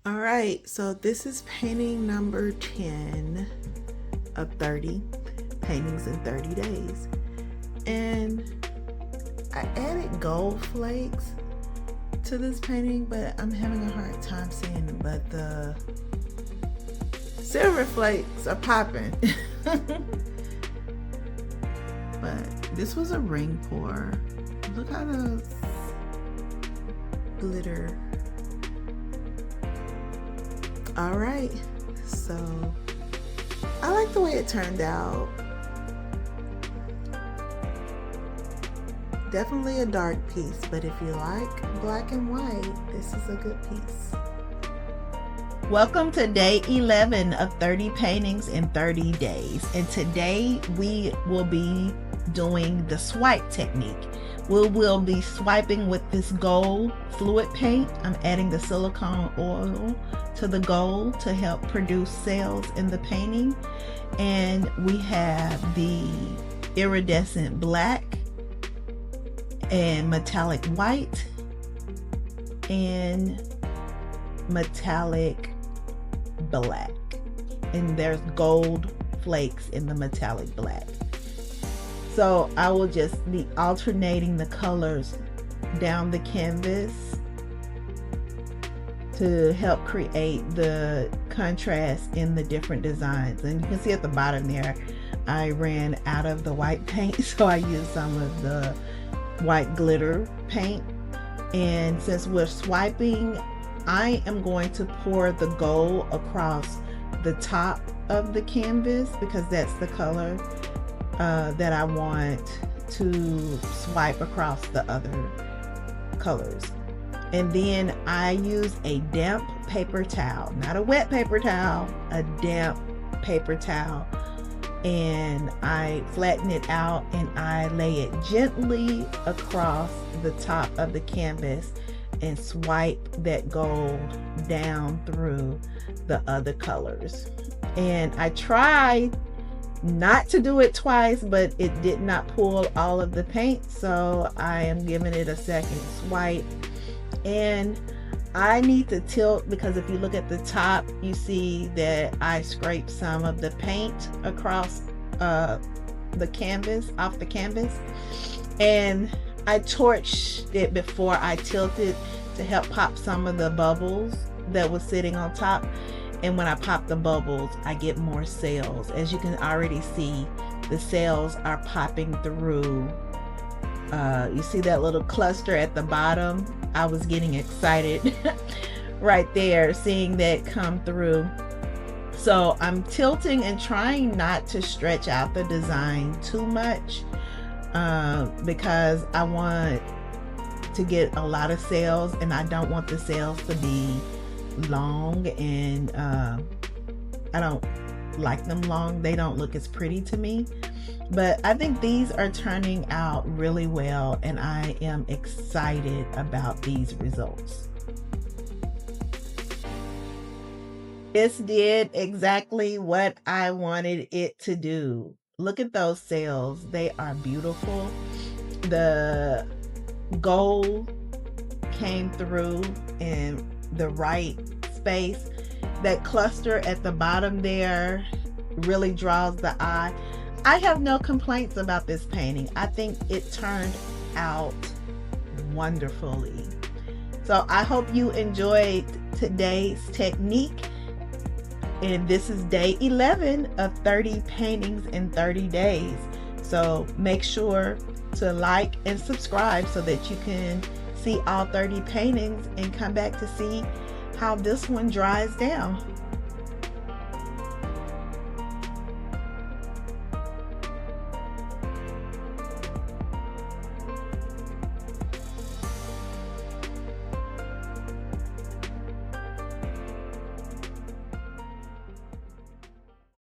All right, so this is painting number 10 of 30 paintings in 30 days. And I added gold flakes to this painting, but I'm having a hard time seeing them. But the silver flakes are popping. But this was a ring pour. Look how the glitter. All right, so I like the way it turned out. Definitely a dark piece, but if you like black and white, this is a good piece. Welcome to day 11 of 30 paintings in 30 days. And today we will be doing the swipe technique. We will be swiping with this gold fluid paint. I'm adding the silicone oil to the gold to help produce cells in the painting. And we have the iridescent black and metallic white and metallic black. And there's gold flakes in the metallic black. So I will just be alternating the colors down the canvas to help create the contrast in the different designs. And you can see at the bottom there, I ran out of the white paint, so I used some of the white glitter paint. And since we're swiping, I am going to pour the gold across the top of the canvas because that's the color that I want to swipe across the other colors. And then I use a damp paper towel, not a wet paper towel, a damp paper towel, and I flatten it out and I lay it gently across the top of the canvas and swipe that gold down through the other colors. And I tried not to do it twice, but it did not pull all of the paint, so I am giving it a second swipe. And I need to tilt because if you look at the top, you see that I scraped some of the paint across the canvas, off the canvas, and I torched it before I tilted to help pop some of the bubbles that was sitting on top. And when I pop the bubbles, I get more cells. As you can already see, the cells are popping through. You see that little cluster at the bottom? I was getting excited right there, seeing that come through. So I'm tilting and trying not to stretch out the design too much because I want to get a lot of cells and I don't want the cells to be long, and I don't like them long. They don't look as pretty to me, but I think these are turning out really well and I am excited about these results. This did exactly what I wanted it to do. Look at those cells. They are beautiful. The gold came through in the right space. That cluster at the bottom there really draws the eye. I have no complaints about this painting. I think it turned out wonderfully. So I hope you enjoyed today's technique. And this is day 11 of 30 paintings in 30 days. So make sure to like and subscribe so that you can see all 30 paintings and come back to see how this one dries down.